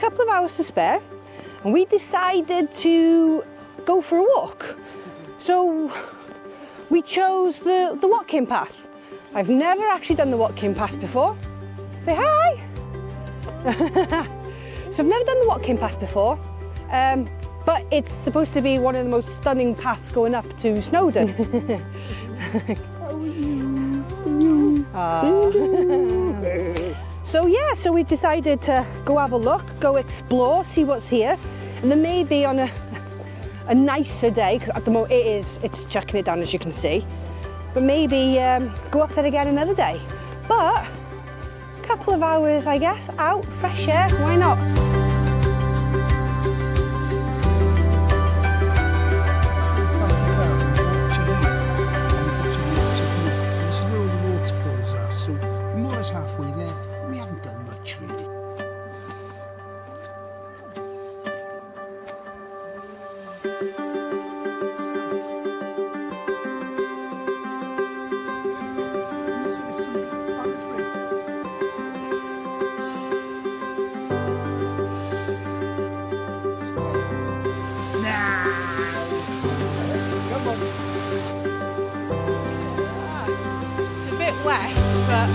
couple of hours to spare and we decided to go for a walk. So we chose the Watkin Path. I've never actually done the Watkin Path before. Say hi! So I've never done the Watkin Path before, but it's supposed to be one of the most stunning paths going up to Snowdon. So yeah, so we decided to go have a look, go explore, see what's here, and then maybe on a nicer day, because at the moment it's chucking it down as you can see, but maybe go up there again another day. But a couple of hours, I guess, out, fresh air, why not? This is where all the waterfalls are, so we're more or less halfway there. We haven't done much really. It's a bit wet, but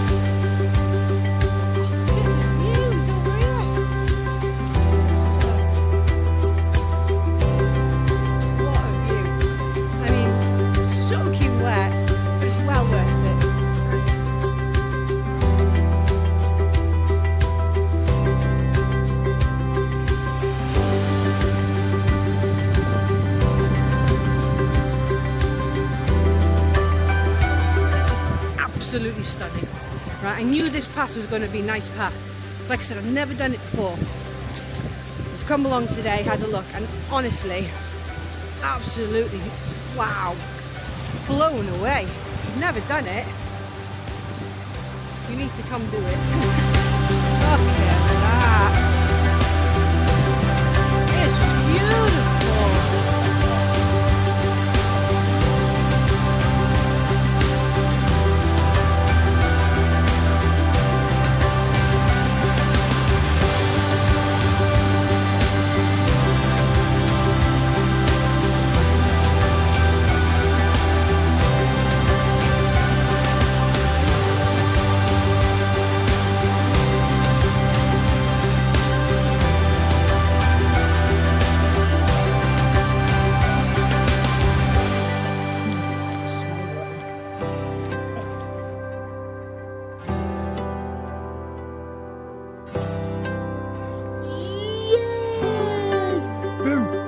absolutely stunning. Right, I knew this path was going to be a nice path. Like I said, I've never done it before. I've come along today, had a look, and honestly, absolutely, wow, blown away. I've never done it. You need to come do it. Look at that. It's beautiful. Boom!